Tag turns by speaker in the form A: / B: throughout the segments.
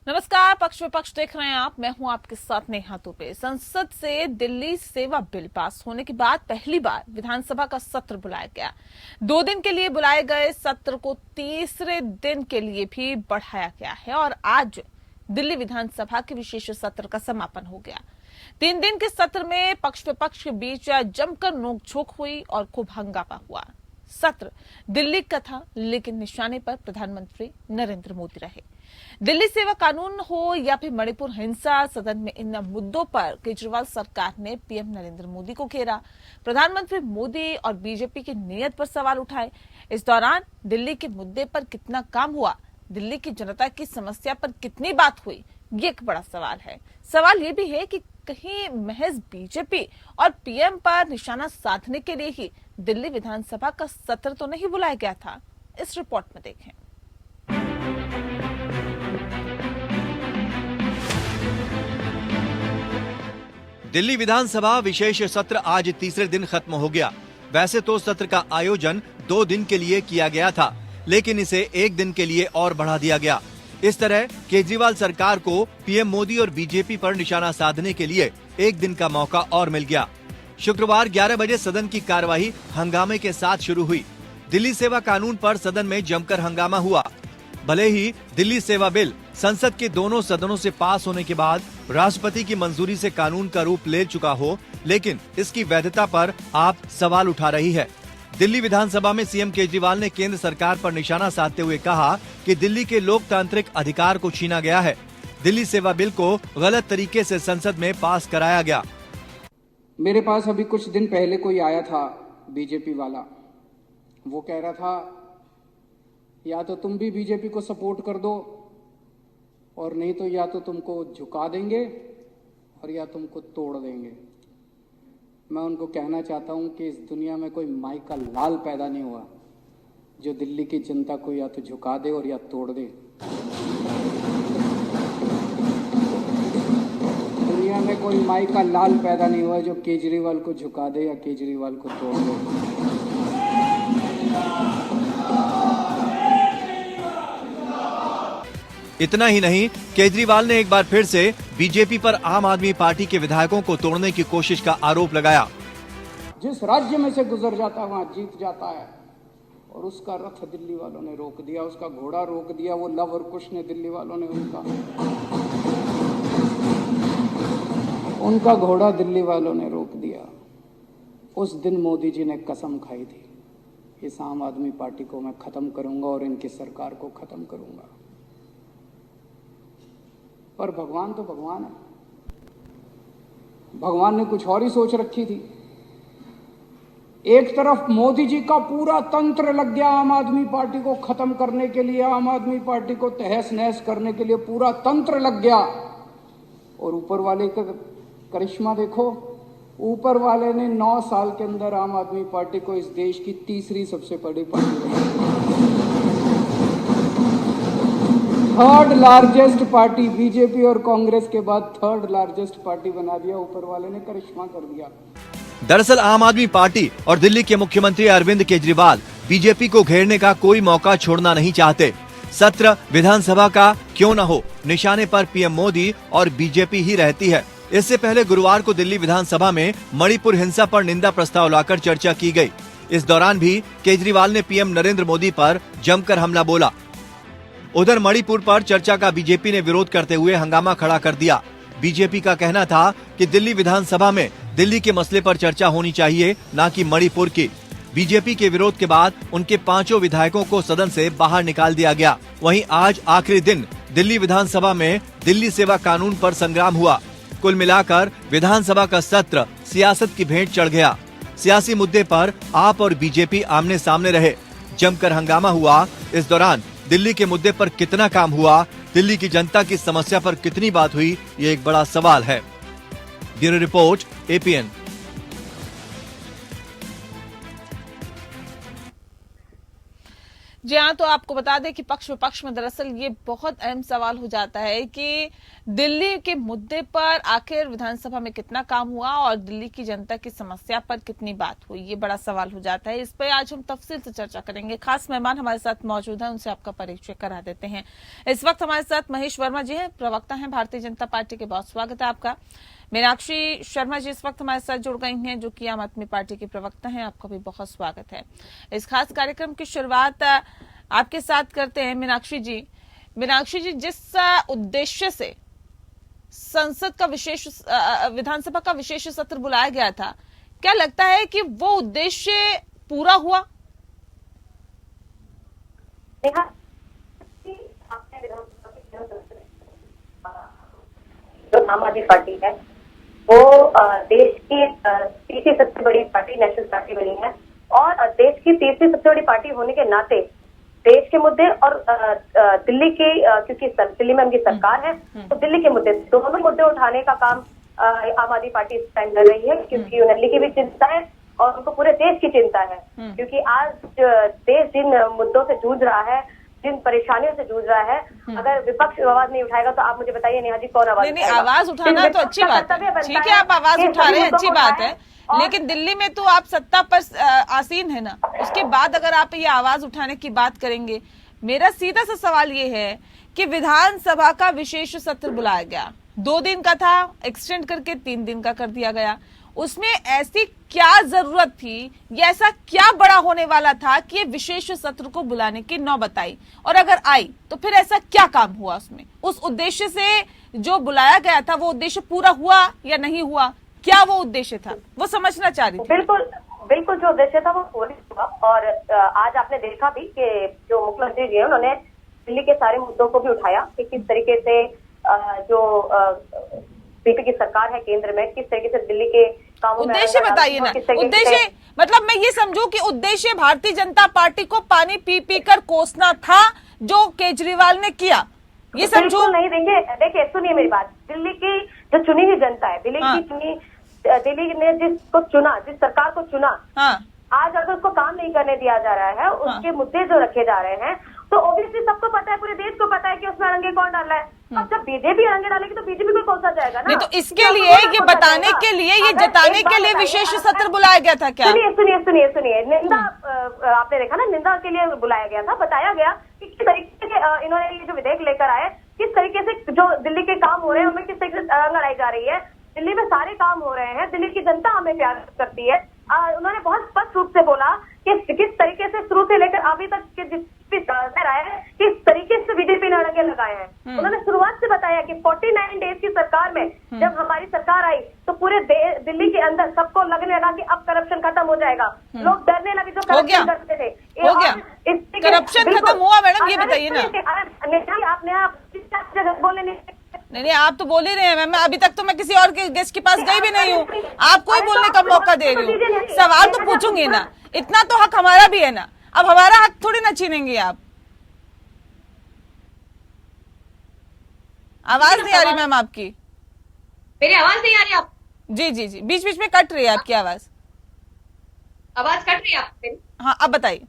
A: नमस्कार, पक्ष विपक्ष देख रहे हैं आप। मैं हूं आपके साथ नेहा दुबे। संसद से दिल्ली सेवा बिल पास होने के बाद पहली बार विधानसभा का सत्र बुलाया गया। 2 दिन के लिए बुलाए गए सत्र को तीसरे दिन के लिए भी बढ़ाया गया है और आज दिल्ली विधानसभा के विशेष सत्र का समापन हो गया। 3 दिन के सत्र में पक्ष विपक्ष के बीच जमकर नोकझोंक हुई और खूब हंगामा हुआ। सत्र दिल्ली का था, लेकिन निशाने पर प्रधानमंत्री नरेंद्र मोदी रहे। दिल्ली सेवा कानून हो या फिर मणिपुर हिंसा, सदन में इन मुद्दों पर केजरीवाल सरकार ने पीएम नरेंद्र मोदी को घेरा। प्रधानमंत्री मोदी और बीजेपी की नीयत पर सवाल उठाए। इस दौरान दिल्ली के मुद्दे पर कितना काम हुआ, दिल्ली की जनता की समस्या पर कितनी बात हुई, ये एक बड़ा सवाल है। सवाल ये भी है कि कहीं महज बीजेपी और पीएम पर निशाना साधने के लिए ही दिल्ली विधानसभा का सत्र तो नहीं बुलाया गया था। इस रिपोर्ट में देखें।
B: दिल्ली विधानसभा विशेष सत्र आज तीसरे दिन खत्म हो गया। वैसे तो सत्र का आयोजन 2 दिन के लिए किया गया था, लेकिन इसे 1 दिन के लिए और बढ़ा दिया गया। इस तरह केजरीवाल सरकार को पीएम मोदी और बीजेपी पर निशाना साधने के लिए 1 दिन का मौका और मिल गया। शुक्रवार 11 बजे सदन की कार्यवाही हंगामे के साथ शुरू हुई। दिल्ली सेवा कानून पर सदन में जमकर हंगामा हुआ। भले ही दिल्ली सेवा बिल संसद के दोनों सदनों से पास होने के बाद राष्ट्रपति की मंजूरी से कानून का रूप ले चुका हो, लेकिन इसकी वैधता पर आप सवाल उठा रही है। दिल्ली विधानसभा में सीएम केजरीवाल ने केंद्र सरकार पर निशाना साधते हुए कहा कि दिल्ली के लोकतांत्रिक अधिकार को छीना गया है। दिल्ली सेवा बिल को गलत तरीके से संसद में पास कराया गया।
C: मेरे पास अभी कुछ दिन पहले कोई आया था बीजेपी वाला, वो कह रहा था या तो तुम भी बीजेपी को सपोर्ट कर दो और नहीं तो या तो तुमको झुका देंगे और या तुमको तोड़ देंगे। मैं उनको कहना चाहता हूं कि इस दुनिया में कोई माई का लाल पैदा नहीं हुआ जो दिल्ली की जनता को या तो झुका दे और या तोड़ दे। दुनिया में कोई माई का लाल पैदा नहीं हुआ जो केजरीवाल को झुका दे या केजरीवाल को तोड़ दे।
B: इतना ही नहीं, केजरीवाल ने एक बार फिर से बीजेपी पर आम आदमी पार्टी के विधायकों को तोड़ने की कोशिश का आरोप लगाया।
C: जिस राज्य में से गुजर जाता है वहां जीत जाता है, और उसका रथ दिल्ली वालों ने रोक दिया, उसका घोड़ा रोक दिया। वो लव और कुश ने दिल्ली वालों ने उनका घोड़ा दिल्ली वालों ने रोक दिया। उस दिन मोदी जी ने कसम खाई थी, इस आम आदमी पार्टी को मैं खत्म करूंगा और इनकी सरकार को खत्म करूंगा। पर भगवान तो भगवान है, भगवान ने कुछ और ही सोच रखी थी। एक तरफ मोदी जी का पूरा तंत्र लग गया आम आदमी पार्टी को खत्म करने के लिए, आम आदमी पार्टी को तहस नहस करने के लिए पूरा तंत्र लग गया, और ऊपर वाले का करिश्मा देखो, ऊपर वाले ने 9 साल के अंदर आम आदमी पार्टी को इस देश की तीसरी सबसे बड़ी पार्टी बनाई। 3rd लार्जेस्ट पार्टी, बीजेपी और कांग्रेस के बाद 3rd लार्जेस्ट पार्टी बना दिया। ऊपर वाले ने करिश्मा कर दिया।
B: दरअसल आम आदमी पार्टी और दिल्ली के मुख्यमंत्री अरविंद केजरीवाल बीजेपी को घेरने का कोई मौका छोड़ना नहीं चाहते। सत्र विधानसभा का क्यों न हो, निशाने पर पीएम मोदी और बीजेपी ही रहती है। इससे पहले गुरुवार को दिल्ली विधानसभा में मणिपुर हिंसा पर निंदा प्रस्ताव लाकर चर्चा की गई। इस दौरान भी केजरीवाल ने पीएम नरेंद्र मोदी पर जमकर हमला बोला। उधर मणिपुर पर चर्चा का बीजेपी ने विरोध करते हुए हंगामा खड़ा कर दिया। बीजेपी का कहना था कि दिल्ली विधानसभा में दिल्ली के मसले पर चर्चा होनी चाहिए, न कि मणिपुर की। बीजेपी के विरोध के बाद उनके 5 विधायकों को सदन से बाहर निकाल दिया गया। वहीं आज आखिरी दिन दिल्ली विधानसभा में दिल्ली सेवा कानून पर संग्राम हुआ। कुल मिलाकर विधानसभा का सत्र सियासत की भेंट चढ़ गया। सियासी मुद्दे पर आप और बीजेपी आमने सामने रहे, जमकर हंगामा हुआ। इस दौरान दिल्ली के मुद्दे पर कितना काम हुआ, दिल्ली की जनता की समस्या पर कितनी बात हुई, ये एक बड़ा सवाल है। Bureau report, APN.
A: जी हाँ, तो आपको बता दें कि पक्ष विपक्ष में दरअसल ये बहुत अहम सवाल हो जाता है कि दिल्ली के मुद्दे पर आखिर विधानसभा में कितना काम हुआ और दिल्ली की जनता की समस्या पर कितनी बात हुई, ये बड़ा सवाल हो जाता है। इस पर आज हम तफसील से चर्चा करेंगे। खास मेहमान हमारे साथ मौजूद हैं, उनसे आपका परिचय करा देते हैं। इस वक्त हमारे साथ महेश वर्मा जी हैं, प्रवक्ता हैं भारतीय जनता पार्टी के। बहुत स्वागत है आपका। मीनाक्षी शर्मा जी इस वक्त हमारे साथ जुड़ गई हैं, जो कि आम आदमी पार्टी की प्रवक्ता हैं। आपका भी बहुत स्वागत है। इस खास कार्यक्रम की शुरुआत आपके साथ करते हैं मीनाक्षी जी। मीनाक्षी जी, जिस उद्देश्य से संसद का विधानसभा का विशेष सत्र बुलाया गया था, क्या लगता है कि वो उद्देश्य पूरा हुआ?
D: जो आम आदमी पार्टी है वो देश की तीसरी सबसे बड़ी पार्टी नेशनल पार्टी बनी है और देश की तीसरी सबसे बड़ी पार्टी होने के नाते देश के मुद्दे और दिल्ली के क्योंकि दिल्ली में उनकी सरकार है तो दिल्ली के मुद्दे, दोनों मुद्दे उठाने का काम आम आदमी पार्टी इस टाइम कर रही है, क्योंकि उन्हें दिल्ली की भी चिंता है और उनको पूरे देश की चिंता है। क्योंकि आज देश जिन मुद्दों से जूझ रहा है, जिन परेशानियों से जूझ रहा है, अगर विपक्ष आवाज नहीं उठाएगा तो आप मुझे बताइए नेहा जी कौन आवाज?
A: नहीं, आवाज उठाना तो अच्छी बात है, ठीक है, आप आवाज उठा रहे हैं, अच्छी बात है, लेकिन दिल्ली में तो आप सत्ता पर आसीन है ना, उसके बाद अगर आप ये आवाज उठाने की बात करेंगे। मेरा सीधा सा सवाल ये है कि विधानसभा का विशेष सत्र बुलाया गया, 2 दिन का था, एक्सटेंड करके 3 दिन का कर दिया गया। उसमें ऐसी क्या जरूरत थी या ऐसा क्या बड़ा होने वाला था कि ये विशेष सत्र को बुलाने की नौबत आई, और अगर आई तो फिर ऐसा क्या काम हुआ उसमें? उस उद्देश्य से जो बुलाया गया था वो उद्देश्य पूरा हुआ या नहीं हुआ? क्या वो उद्देश्य था, वो समझना चाह रही थी।
D: बिल्कुल बिल्कुल, जो उद्देश्य था वो पूरा हुआ। और आज आपने देखा भी कि जो मुख्यमंत्री जी है उन्होंने दिल्ली के सारे मुद्दों को भी उठाया कि किस तरीके से जो बीजेपी की सरकार है केंद्र में, किस तरीके से दिल्ली के कामों में।
A: उद्देश्य बताइए ना, उद्देश्य मतलब मैं ये समझू कि उद्देश्य भारतीय जनता पार्टी को पानी पी पी कर कोसना था जो केजरीवाल ने किया, ये समझू?
D: नहीं देंगे। देखिए सुनिए मेरी बात, दिल्ली की जो चुनी हुई जनता है, दिल्ली ने जिसको चुना, जिस सरकार को चुना, आज अगर उसको काम नहीं करने दिया जा रहा है, उसके मुद्दे जो रखे जा रहे हैं, तो ऑब्वियसली सबको पता है, पूरे देश को पता है कि उसमें रंगे कौन डाला है। अब जब बीजेपी रंगे डालेगी तो बीजेपी को कौन सा जाएगा ना।
A: नहीं, तो इसके लिए ये बताने के लिए, ये जताने के लिए विशेष सत्र बुलाया गया था क्या?
D: सुनिए, निंदा आपने देखा ना, निंदा के लिए बुलाया गया था, बताया गया कि किस तरीके से इन्होंने ये जो विधेयक लेकर आए, किस तरीके से जो दिल्ली के काम हो रहे हैं उनमें किस तरीके से रंग अड़ाई जा रही है। दिल्ली में सारे काम हो रहे हैं, दिल्ली की जनता हमें प्यार करती है। उन्होंने बहुत स्पष्ट रूप से बोला कि किस तरीके से शुरू से लेकर अभी तक किस तरीके से बीजेपी ने अड़ंगे लगाए हैं। उन्होंने शुरुआत से बताया कि 49 डेज की सरकार में जब हमारी सरकार आई तो पूरे दिल्ली के अंदर सबको लगने लगा कि अब करप्शन खत्म हो जाएगा। लोग डरने लगे जो करप्शन करते थे।
A: हो गया करप्शन खत्म हुआ? मैडम ये बताइए ना,
D: आपने बोलने
A: नहीं, आप तो बोल ही रहे हैं मैम, अभी तक तो मैं किसी और के गेस्ट के पास गई भी नहीं हूँ, आपको ही बोलने का मौका दे रही हूँ। सवाल तो पूछूंगी ना, इतना तो हक हमारा भी है ना, अब हमारा हक थोड़ी ना छीनेंगे आप। आवाज नहीं आ रही मैम आपकी।
E: मेरी आवाज नहीं आ रही आप?
A: जी जी जी, बीच बीच में कट रही है आपकी आवाज।
E: आवाज कट रही है आपकी?
A: हाँ, अब बताइए।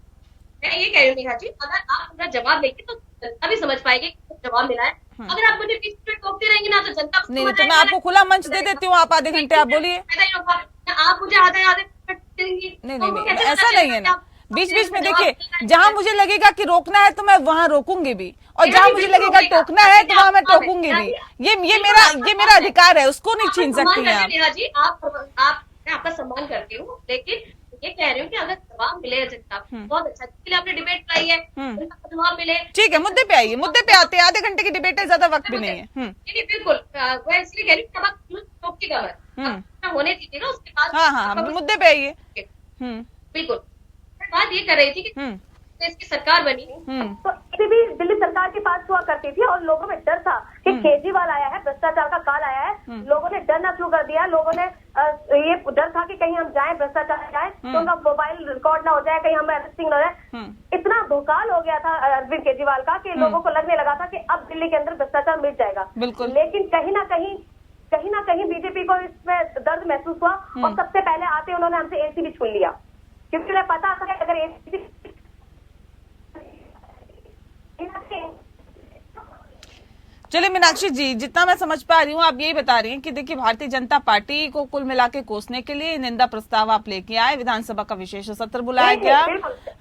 E: मैं ये कह रही हूँ नेहा जी, अगर आप पूरा जवाब देंगे तो जनता भी समझ पाएगी कि जवाब मिला है। अगर आप मुझे बीच में टोकते रहेंगे ना तो जनता
A: नहीं, तो मैं आपको खुला मंच दे देती हूँ, आप आधे घंटे आप बोलिए।
E: आप मुझे आधे
A: नहीं, ऐसा नहीं है ना, बीच बीच में देखिए, जहां मुझे लगेगा कि रोकना है तो मैं वहां रोकूंगी भी, और जहां मुझे लगेगा टोकना है तो वहां मैं टोकूंगी भी। ये मेरा अधिकार है, उसको नहीं छीन सकती हैं आप।
E: नेहा जी, मैं आपका सम्मान करती हूँ, लेकिन ये कह रही हूँ कि अगर जवाब मिले जनता बहुत अच्छा, इसके लिए आपने डिबेट लाई है, जवाब मिले।
A: ठीक है, मुद्दे पे आइए, मुद्दे पे आते हैं, आधे घंटे की डिबेट है, ज्यादा वक्त भी नहीं है।
E: बिल्कुल, मैं इसलिए कह रही हूँ कि होने दीजिए ना, उसके बाद
A: हाँ, मुद्दे पे आइए।
E: बिल्कुल, बात ये कर रही थी कि इसकी सरकार बनी
D: तो इसे भी दिल्ली सरकार के पास हुआ करती थी और लोगों में डर था कि केजरीवाल आया है, भ्रष्टाचार का काल आया है। लोगों ने डरना शुरू कर दिया, लोगों ने ये डर था कि कहीं हम जाएं, भ्रष्टाचार जाए तो उनका मोबाइल रिकॉर्ड ना हो जाए, कहीं हमें अरेस्टिंग ना हो जाए। इतना भोकाल हो गया था अरविंद केजरीवाल का कि लोगों को लगने लगा था कि अब दिल्ली के अंदर भ्रष्टाचार मिट जाएगा। लेकिन कहीं ना कहीं बीजेपी को इसमें दर्द महसूस हुआ और सबसे पहले आते उन्होंने हमसे एसी भी छीन लिया, क्योंकि उन्हें पता था कि अगर एसी
A: चलिए मीनाक्षी जी, जितना मैं समझ पा रही हूँ आप यही बता रही हैं कि देखिए भारतीय जनता पार्टी को कुल मिला के कोसने के लिए निंदा प्रस्ताव आप लेके आए, विधानसभा का विशेष सत्र बुलाया गया,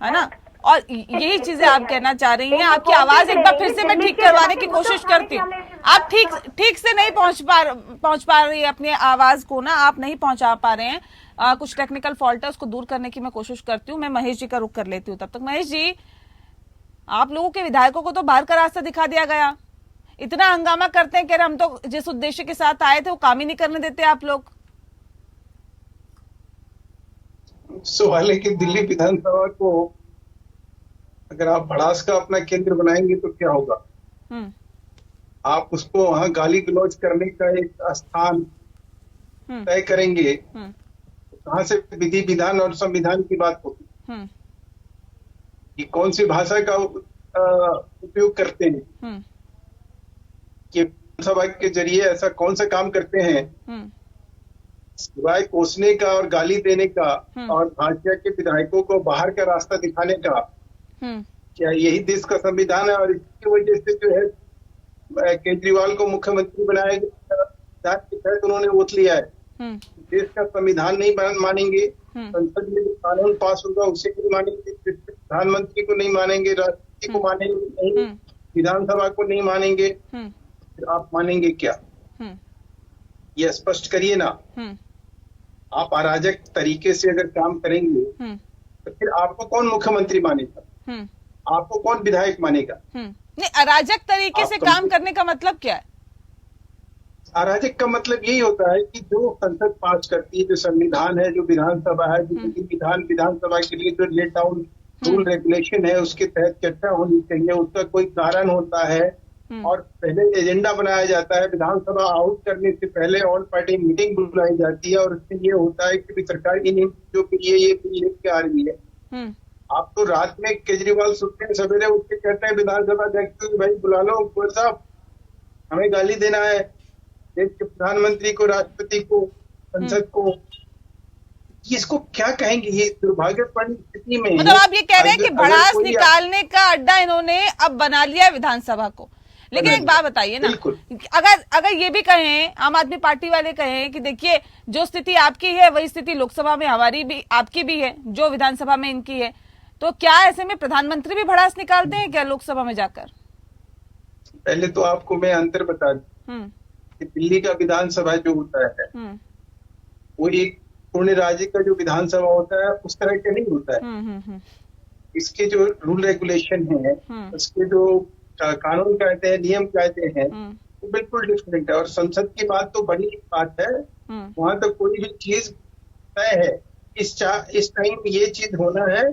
A: है ना, और यही चीजें आप कहना चाह रही हैं। आपकी आवाज एक बार फिर से मैं ठीक करवाने की कोशिश करती हूँ। आप ठीक से नहीं पहुंच पा रही है अपनी आवाज को ना, आप नहीं पहुंचा पा रहे हैं। कुछ टेक्निकल फॉल्ट है, उसको दूर करने की मैं कोशिश करती हूँ। मैं महेश जी का रुख कर लेती हूँ तब तक। महेश जी, आप लोगों के विधायकों को तो बाहर का रास्ता दिखा दिया गया, इतना हंगामा करते हैं, कह रहे हम तो जिस उद्देश्य के साथ आए थे वो काम ही नहीं करने देते आप लोग।
F: सवाल है कि दिल्ली विधानसभा को अगर आप भड़ास का अपना केंद्र बनाएंगे तो क्या होगा। आप उसको वहां गाली गलौज करने का एक स्थान तय करेंगे, कहां से विधि विधान और संविधान की बात होगी कि कौन सी भाषा का उपयोग करते हैं, कि विधानसभा के जरिए ऐसा कौन सा काम करते हैं सिवाय कोसने का और गाली देने का और भाजपा के विधायकों को बाहर का रास्ता दिखाने का। क्या यही देश का संविधान है? और इसकी वजह से जो है केजरीवाल को मुख्यमंत्री बनाया गया, के तहत उन्होंने वोट लिया है। देश का संविधान नहीं मानेंगे, संसद में जो कानून पास होगा उसे नहीं मानेंगे, प्रधानमंत्री को नहीं मानेंगे, राष्ट्रपति को मानेंगे नहीं, विधानसभा को नहीं मानेंगे, फिर आप मानेंगे क्या? ये स्पष्ट करिए ना। आप अराजक तरीके से अगर काम करेंगे तो फिर आपको कौन मुख्यमंत्री मानेगा? आपको कौन विधायक मानेगा?
A: नहीं, अराजक तरीके से काम करने का मतलब क्या है?
F: अराजक का मतलब यही होता है कि जो संसद पास करती है, जो संविधान है, जो विधानसभा है, जो विधानसभा के लिए जो लेट डाउन रूल रेगुलेशन है उसके तहत चर्चा होनी चाहिए, उसका कोई कारण होता है और पहले एजेंडा बनाया जाता है। विधानसभा आउट करने से पहले ऑल पार्टी मीटिंग बुलाई जाती है और उसमें ये होता है कि सरकार की नीति जो कि ये लेके आ रही है। आप तो रात में केजरीवाल सुनते हैं, सवेरे उठ के कहते हैं विधानसभा अध्यक्ष को भाई बुला लो, साहब हमें गाली देना है देश के प्रधानमंत्री को, राष्ट्रपति को, संसद को। इसको क्या कहेंगे? ये दुर्भाग्यपूर्ण स्थिति में
A: मतलब आप ये कह रहे हैं कि भड़ास निकालने का अड्डा इन्होंने अब बना लिया है विधानसभा को। लेकिन एक बात बताइए ना, अगर ये भी कहें, आम आदमी पार्टी वाले कहें कि देखिए जो स्थिति आपकी है वही स्थिति लोकसभा में हमारी भी, आपकी भी है, जो विधानसभा में इनकी है, तो क्या ऐसे में प्रधानमंत्री भी भड़ास निकालते हैं क्या लोकसभा में जाकर?
F: पहले तो आपको मैं अंतर बता दूं कि दिल्ली का विधानसभा जो होता है वो एक पूर्ण राज्य का जो विधानसभा होता है उस तरह का नहीं होता है। इसके जो रूल रेगुलेशन है, उसके जो कानून कायदे हैं, नियम कायदे हैं, वो बिल्कुल डिफरेंट है। और संसद की बात तो बड़ी बात है, वहां तक कोई भी चीज तय है, इस टाइम ये चीज होना है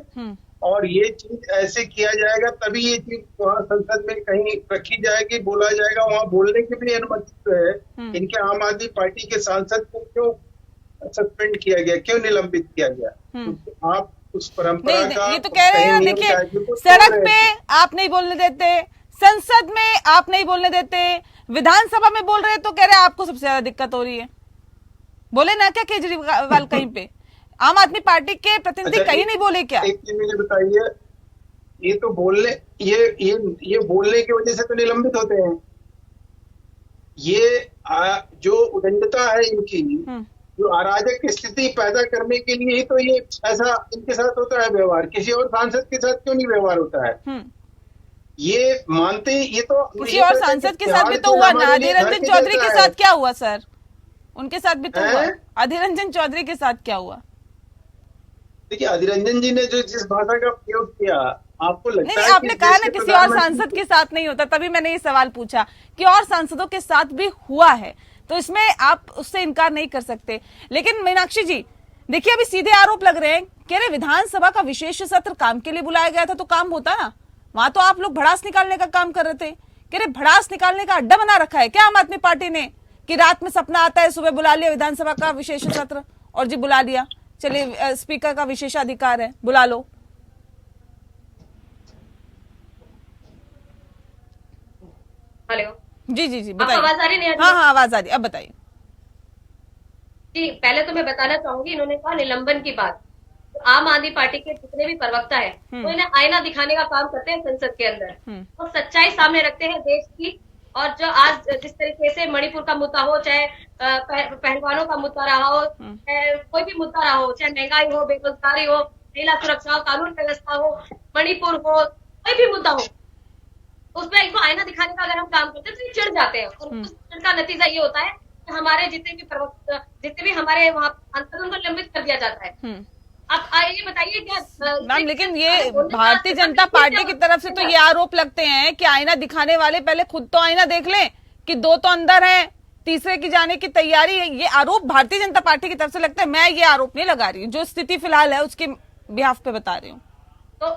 F: और ये चीज ऐसे किया जाएगा, तभी ये चीज वहाँ संसद में कहीं रखी जाएगी, बोला जाएगा। वहाँ बोलने की भी अनुमति तो है। इनके आम आदमी पार्टी के सांसद को क्यों सस्पेंड किया गया, क्यों निलंबित किया गया? तो आप उस परंपरा का,
A: ये तो कह रहे हैं, देखिए सड़क पे आप नहीं बोलने देते, संसद में आप नहीं बोलने देते, विधानसभा में बोल रहे तो कह रहे आपको सबसे ज्यादा दिक्कत हो रही है। बोले ना क्या केजरीवाल कहीं पे? आम आदमी पार्टी के प्रतिनिधि कहीं नहीं बोले क्या?
F: एक चीज मुझे बताइए, ये तो बोलने ये बोलने की वजह से तो निलंबित होते हैं। ये जो उदंडता है इनकी, जो अराजक स्थिति पैदा करने के लिए ही तो ये ऐसा इनके साथ होता है व्यवहार। किसी और सांसद के साथ क्यों नहीं व्यवहार होता है? ये मानते, ये तो
A: किसी और सांसद के साथ भी तो हुआ ना। अधीर रंजन चौधरी के साथ क्या हुआ सर? उनके साथ भी तो हुआ। अधीर रंजन चौधरी के साथ क्या हुआ?
F: देखिए अधीर रंजन जी ने जो जिस भाषा का प्रयोग किया, आपको लगता है
A: आपने कहा ना किसी और सांसद के साथ नहीं होता, तभी मैंने ये सवाल पूछा कि और सांसदों के साथ भी हुआ है, तो इसमें आप उससे इनकार नहीं कर सकते। लेकिन मीनाक्षी जी देखिए, अभी सीधे आरोप लग रहे हैं, कह रहे विधानसभा का विशेष सत्र काम के लिए बुलाया गया था तो काम होता ना, वहां तो आप लोग भड़ास निकालने का काम कर रहे थे। कह रहे भड़ास निकालने का अड्डा बना रखा है क्या आम आदमी पार्टी ने, कि रात में सपना आता है सुबह बुला लिया विधानसभा का विशेष सत्र, और जी बुला लिया, चलिए स्पीकर का विशेषाधिकार है, बुला लो।
E: हेलो
A: जी बताइए।
E: आवाज आ रही नहीं?
A: हाँ आवाज आ रही, अब बताइए।
E: जी पहले तो मैं बताना चाहूंगी, इन्होंने कहा निलंबन की बात। तो आम आदमी पार्टी के जितने भी प्रवक्ता है वो इन्हें आईना दिखाने का काम करते हैं संसद के अंदर, और सच्चाई सामने रखते हैं देश की और जो आज जिस तरीके से मणिपुर का मुद्दा हो, चाहे पहलवानों का मुद्दा रहा हो, चाहे कोई भी मुद्दा रहा हो, चाहे महंगाई हो, बेरोजगारी हो, महिला सुरक्षा हो, कानून व्यवस्था हो, मणिपुर हो, कोई भी मुद्दा हो, उसमें इनको आईना दिखाने का अगर हम काम करते हैं तो ये चिढ़ जाते हैं। और उस चिढ़ का नतीजा ये होता है कि हमारे जितने भी हमारे वहाँ सांसद उनको निलंबित कर दिया जाता है। अब ये बताइए क्या
A: मैम, लेकिन ये भारतीय जनता पार्टी की तरफ से तो ये आरोप लगते हैं कि आईना दिखाने वाले पहले खुद तो आईना देख लें कि दो तो अंदर हैं, तीसरे की जाने की तैयारी है। ये आरोप भारतीय जनता पार्टी की तरफ से लगता है। मैं ये आरोप नहीं लगा रही हूँ, जो स्थिति फिलहाल है उसके बिहाफ पे बता रही हूँ।
E: तो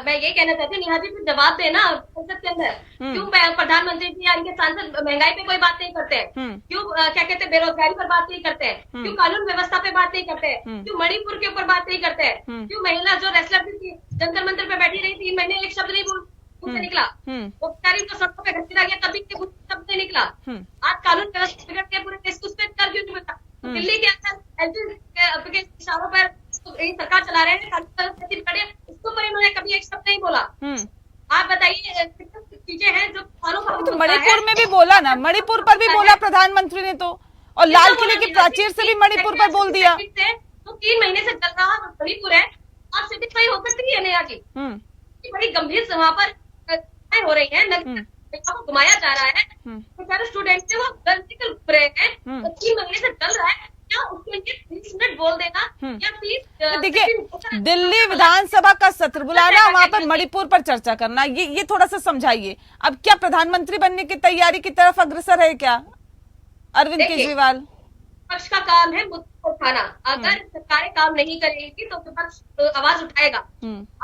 E: मैं ये कहना चाहती हूँ, नेहा जी फिर जवाब देना संसद के अंदर, क्यों प्रधानमंत्री जी या इनके सांसद महंगाई पे कोई बात नहीं करते हैं, क्यों क्या कहते हैं बेरोजगारी पर बात नहीं करते हैं, क्यों कानून व्यवस्था पे बात नहीं करते हैं, क्यों मणिपुर के ऊपर बात नहीं करते हैं, क्यों महिला जो रेसलर थी जंतर मंतर पे बैठी रही 3 महीने एक शब्द नहीं मुंह से निकला, वो बेचारी तो सड़कों पे घसीटा गया तभी शब्द नहीं निकला। आज कानून व्यवस्था बिगड़ के पूरे देश को उस पर कर क्यों नहीं मिलता? दिल्ली के अंदर के इशारों पर सरकार चला रहे हैं, उसके ऊपर इन्होंने कभी एक शब्द नहीं बोला। आप बताइए चीजें हैं जो
A: तो मणिपुर में भी बोला ना, मणिपुर पर भी बोला प्रधानमंत्री ने तो, और लाल किले की प्राचीर से भी मणिपुर पर बोल दिया।
E: तो 3 महीने से चल रहा मणिपुर है, आप सेटिस्फाई हो सकती है नेहा जी? बड़ी गंभीर वहां पर हो रही है, को घुमाया जा रहा है, तो स्टूडेंट से वो गलती कर रहे हैं, 3 महीने से चल रहा है, क्या उसके लिए 30 मिनट बोल देना या प्लीज।
A: देखिए, दिल्ली विधानसभा का सत्र बुलाना, वहां पर मणिपुर पर चर्चा करना, ये थोड़ा सा समझाइए। अब क्या प्रधानमंत्री बनने की तैयारी की तरफ अग्रसर है क्या अरविंद केजरीवाल?
E: विपक्ष का काम है मुद्दे उठाना। अगर सरकारें काम नहीं करेगी तो विपक्ष आवाज उठाएगा।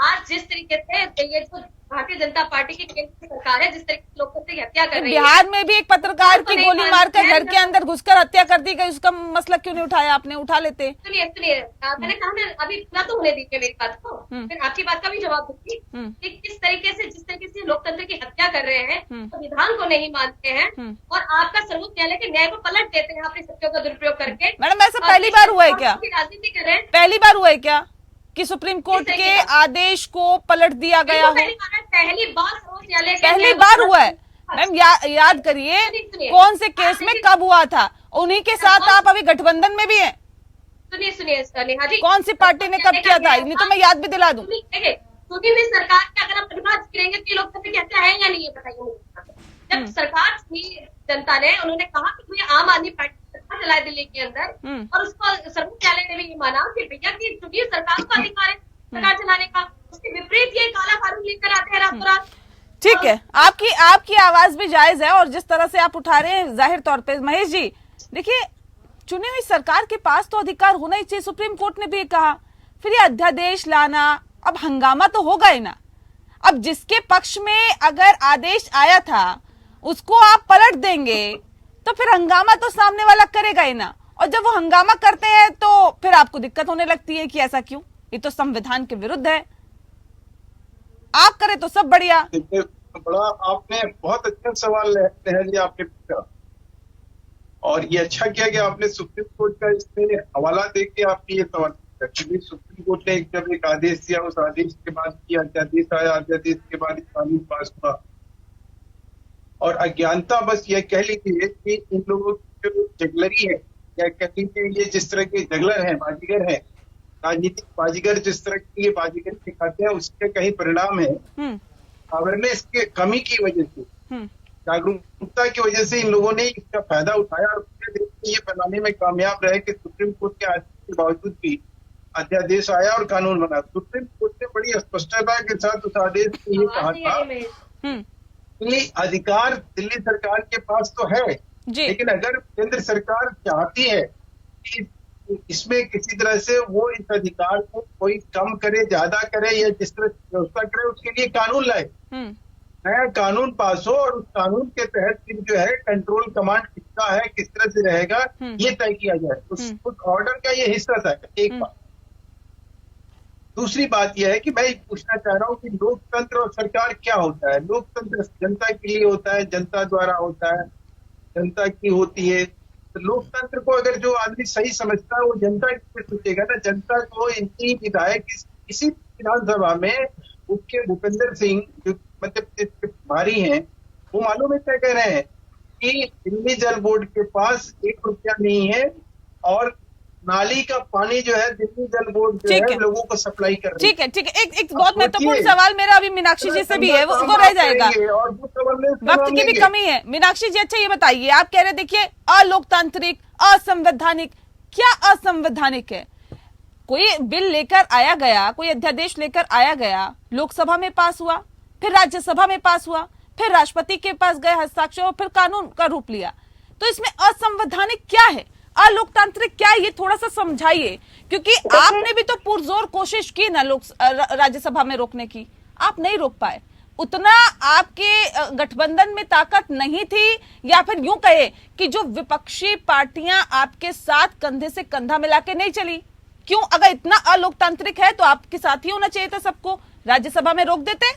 E: आज जिस तरीके से ये जो भारतीय जनता पार्टी की केंद्र सरकार है, जिस तरीके से लोकतंत्र की हत्या कर रही है,
A: बिहार में भी एक पत्रकार की गोली मारकर घर के अंदर घुसकर हत्या कर दी गई, उसका मसला क्यों नहीं उठाया आपने? उठा लेते।
E: सुनिए मैंने कहा ना, अभी पूरा तो होने दीजिए मेरी बात को, फिर आपकी बात का भी जवाब दूंगी कि किस तरीके से जिस तरीके से लोकतंत्र की हत्या कर रहे हैं, संविधान को नहीं मानते हैं और आपका सर्वोच्च न्यायालय के न्याय को पलट देते हैं अपनी शक्तियों का दुरुपयोग करके।
A: मैडम, ऐसा पहली बार हुआ है क्या?
E: राजनीति कर रहे हैं।
A: पहली बार हुआ है क्या कि सुप्रीम कोर्ट के आदेश को पलट दिया गया हो?
E: पहली बार सर्वोच्च न्यायालय
A: पहली बार हुआ है मैम। याद करिए कौन से केस में कब हुआ था। उन्हीं के साथ आप अभी गठबंधन में भी हैं।
E: सुनिए नेहा जी,
A: कौन सी पार्टी ने कब किया था? नहीं तो मैं याद भी दिला दूं।
E: सुनी हुई सरकार के अगर आप प्रतिबाद करेंगे तो लोकतंत्र की हत्या है या नहीं, ये बताइए। जब सरकार थी जनता ने, उन्होंने कहा कि ये आम आदमी पार्टी चलाए दिल्ली के अंदर, और उसको सर्वोच्च न्यायालय ने भी ये माना कि भैया की चुनी सरकार का अधिकार है सरकार चलाने का, उसके विपरीत ये काला कानून लेकर आते हैं रातों रात।
A: ठीक है, आपकी आवाज भी जायज है, और जिस तरह से आप उठा रहे हैं जाहिर तौर पे। महेश जी देखिए, चुनी हुई सरकार के पास तो अधिकार होना ही चाहिए, सुप्रीम कोर्ट ने भी कहा। फिर ये अध्यादेश लाना, अब हंगामा तो होगा ही ना। अब जिसके पक्ष में अगर आदेश आया था उसको आप पलट देंगे तो फिर हंगामा तो सामने वाला करेगा ही ना। और जब वो हंगामा करते हैं तो फिर आपको दिक्कत होने लगती है कि ऐसा क्यों, ये तो संविधान के विरुद्ध है। आप करें तो सब बढ़िया।
F: बड़ा आपने बहुत अच्छा सवाल नेहा जी आपने पूछा, और ये अच्छा किया कि आपने सुप्रीम कोर्ट का इसमें हवाला दे के आपने ये सवाल पूछा, क्योंकि सुप्रीम कोर्ट ने जब एक आदेश दिया, उस आदेश के बाद की अध्यादेश आया, अध्यादेश के बाद कानून पास हुआ, और अज्ञानता बस ये कह लीजिए कि इन लोगों की जो जगलरी है, या कह लीजिए ये जिस तरह के जगलर हैं, बाजीगर हैं, राजनीतिक बाजीगर जिस तरह की ये बाजीगर दिखाते हैं, उसके कहीं परिणाम है अवेयरनेस के कमी की वजह से, जागरूकता की वजह से इन लोगों ने इसका फायदा उठाया और ये बनाने में कामयाब रहे कि सुप्रीम कोर्ट के आदेश के बावजूद भी अध्यादेश आया और कानून बना। सुप्रीम कोर्ट ने बड़ी स्पष्टता के साथ उस आदेश में ये कहा था कि अधिकार दिल्ली सरकार के पास तो है, लेकिन अगर केंद्र सरकार चाहती है कि इसमें किसी तरह से वो इस अधिकार को कोई कम करे, ज्यादा करे, या जिस तरह व्यवस्था करे, उसके लिए कानून लाए, नया कानून पास हो, और उस कानून के तहत फिर जो है कंट्रोल कमांड किसका है, किस तरह से रहेगा, ये तय किया जाए। उस ऑर्डर का ये हिस्सा था। एक बात। दूसरी बात यह है कि मैं पूछना चाह रहा हूँ कि लोकतंत्र और सरकार क्या होता है। लोकतंत्र जनता के लिए होता है, जनता द्वारा होता है, जनता की होती है। तो लोकतंत्र को अगर जो आदमी सही समझता है वो जनता की सोचेगा ना। जनता को इनकी विधायक इसी विधानसभा में मुख्य भूपेंद्र सिंह जो मतलब भारी हैं, वो मालूम है क्या कह रहे हैं कि दिल्ली जल बोर्ड के पास 1 रुपया नहीं है और नाली का पानी जो है दिल्ली जल बोर्ड जो
A: ठीक
F: है
A: है।
F: लोगों को सप्लाई कर रही है।
A: ठीक है, ठीक है। एक बहुत
F: अब
A: महत्वपूर्ण
F: सोचिए,
A: सवाल मेरा अभी मीनाक्षी जी से भी है, वो रह जाएगा।
F: और वो सवाल
A: वक्त की भी कमी है। मीनाक्षी जी, अच्छा ये बताइए, आप कह रहे देखिए अलोकतांत्रिक, असंवैधानिक, क्या असंवैधानिक है? कोई बिल लेकर आया गया, कोई अध्यादेश लेकर आया गया, लोकसभा में पास हुआ, फिर राज्यसभा में पास हुआ, फिर राष्ट्रपति के पास गए हस्ताक्षर और फिर कानून का रूप लिया। तो इसमें असंवैधानिक क्या है, अलोकतांत्रिक क्या है, ये थोड़ा सा समझाइए, क्योंकि आपने भी तो पुरजोर कोशिश की ना राज्यसभा में रोकने की, आप नहीं रोक पाए। उतना आपके गठबंधन में ताकत नहीं थी, या फिर यूं कहे कि जो विपक्षी पार्टियां आपके साथ कंधे से कंधा मिला के नहीं चली? क्यों? अगर इतना अलोकतांत्रिक है तो आपके साथ ही होना चाहिए था, सबको राज्यसभा में रोक देते।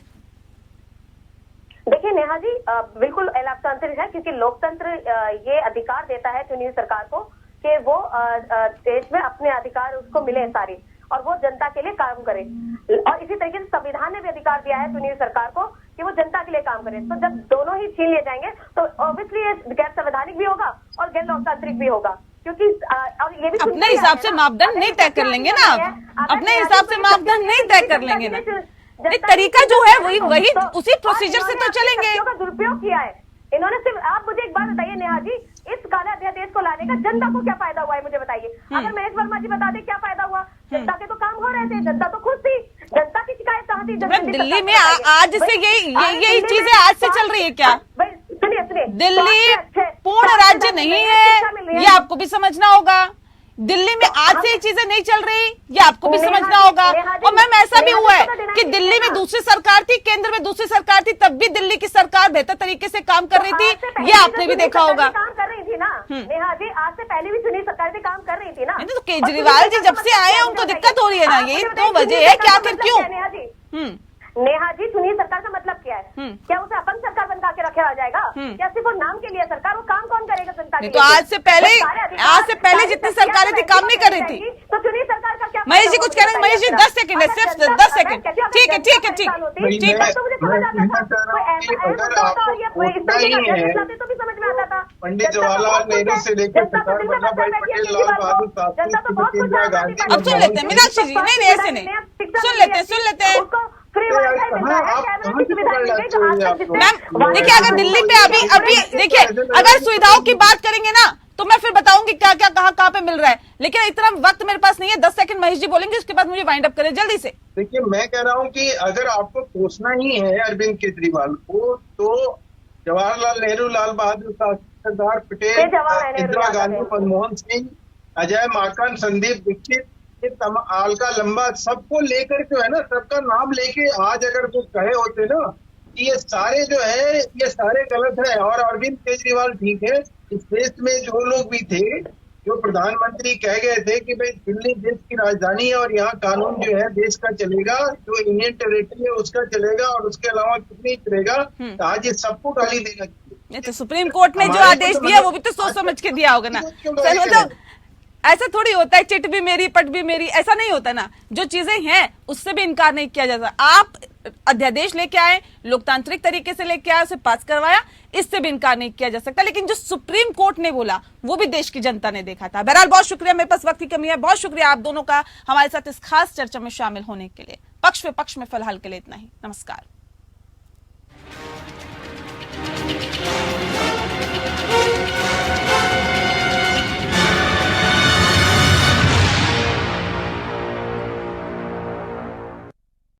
D: देखिए नेहा जी, बिल्कुल लोकतांत्रिक है, क्योंकि लोकतंत्र ये अधिकार देता है चुनी हुई सरकार को कि वो देश में अपने अधिकार उसको मिले सारी, और वो जनता के लिए काम करे। और इसी तरीके से संविधान ने भी अधिकार दिया है चुनी हुई सरकार को कि वो जनता के लिए काम करे। तो जब दोनों ही छीन लिए जाएंगे तो ऑब्वियसली ये गैर संवैधानिक भी होगा और गैर लोकतांत्रिक भी होगा, क्योंकि और ये भी
A: अपने हिसाब से मापदंड नहीं तय कर लेंगे ना आप, अपने हिसाब से मापदंड नहीं तय कर लेंगे ना। नहीं, तरीका जो है वही उसी प्रोसीजर से तो चलेंगे।
D: का दुरुपयोग किया है इन्होंने। सिर्फ आप मुझे एक बात बताइए नेहा जी, इस काला अध्यादेश को लाने का जनता को क्या फायदा हुआ है, मुझे बताइए। अगर महेश वर्मा जी बता दें क्या फायदा हुआ, जनता के तो काम हो रहे थे, जनता तो खुश थी, जनता की शिकायत कहाँ थी?
A: मैम, दिल्ली में आज से यही चीजें आज से चल रही है क्या?
D: सुनिए,
A: दिल्ली पूर्ण राज्य नहीं है, ये आपको भी समझना होगा। दिल्ली में आज से ये चीजें नहीं चल रही, ये आपको भी समझना होगा। और मैम, ऐसा भी हुआ है कि दिल्ली में दूसरी सरकार थी, केंद्र में दूसरी सरकार थी, तब भी दिल्ली की सरकार बेहतर तरीके से काम कर रही थी, ये आपने भी देखा होगा।
D: काम कर रही थी ना नेहा जी, आज से पहले भी चुनी सरकार भी काम कर रही थी ना।
A: तो केजरीवाल जी जब से आए हैं उनको दिक्कत हो रही है ना, यही तो वजह है कि आखिर क्यों?
D: नेहा जी, चुनी सरकार का मतलब क्या है? क्या उसे अपंग सरकार बना के रखा जाएगा? क्या सिर्फ वो नाम के लिए सरकार, वो काम कौन करेगा जनता के लिए?
A: तो आज से पहले जितनी सरकारें थी काम नहीं कर रही थी।
D: तो चुनी सरकार का क्या?
A: महेश जी कुछ कह रहे हैं। महेश जी 10 सेकंड है, सिर्फ 10 सेकंड। ठीक है, ठीक है, ठीक ठीक है।
D: तो मुझे समझ आता था, तो भी समझ में आता था।
F: पंडित जवाहरलाल नेहरू से लेकर सरदार वल्लभ भाई पटेल, लाल बहादुर शास्त्री, इंदिरा गांधी।
A: अब सुन लेते हैं मीनाक्षी जी, नहीं ऐसे नहीं, सुन लेते हैं। मैम देखिए, अगर दिल्ली पे अभी देखिए, अगर सुविधाओं की बात करेंगे ना तो मैं फिर बताऊंगी क्या क्या कहाँ पे मिल रहा है, लेकिन इतना वक्त मेरे पास नहीं है। 10 सेकंड महेश जी बोलेंगे, उसके बाद मुझे वाइंड अप करें जल्दी से।
F: देखिए, मैं कह रहा हूँ कि अगर आपको कोसना ही है अरविंद केजरीवाल को, तो जवाहरलाल नेहरू, लाल बहादुर शास्त्री, सरदार पटेल, इंदिरा गांधी, मनमोहन सिंह, अजय माकन, संदीप दीक्षित, आलका लंबा, सबको लेकर जो है ना, सबका नाम लेके आज अगर वो कहे होते ना कि ये सारे जो है ये सारे गलत है और अरविंद केजरीवाल ठीक है, इस देश में जो लोग भी थे, जो प्रधानमंत्री कह गए थे कि भाई दिल्ली देश की राजधानी है और यहाँ कानून जो है देश का चलेगा, जो इंडियन टेरिटरी है उसका चलेगा और उसके अलावा कुछ नहीं चलेगा, तो आज ये सबको गाली देना चाहिए।
A: तो सुप्रीम कोर्ट ने जो आदेश दिया वो भी तो सोच समझ के दिया होगा ना। मतलब ऐसा थोड़ी होता है चिट भी मेरी पट भी मेरी, ऐसा नहीं होता ना। जो चीजें हैं उससे भी इनकार नहीं किया जाता। आप अध्यादेश लेके आए, लोकतांत्रिक तरीके से लेके आए, उसे पास करवाया, इससे भी इनकार नहीं किया जा सकता। लेकिन जो सुप्रीम कोर्ट ने बोला वो भी देश की जनता ने देखा था। बहरहाल बहुत शुक्रिया, मेरे पास वक्त की कमी है। बहुत शुक्रिया आप दोनों का हमारे साथ इस खास चर्चा में शामिल होने के लिए। पक्ष विपक्ष में फिलहाल के लिए इतना ही। नमस्कार।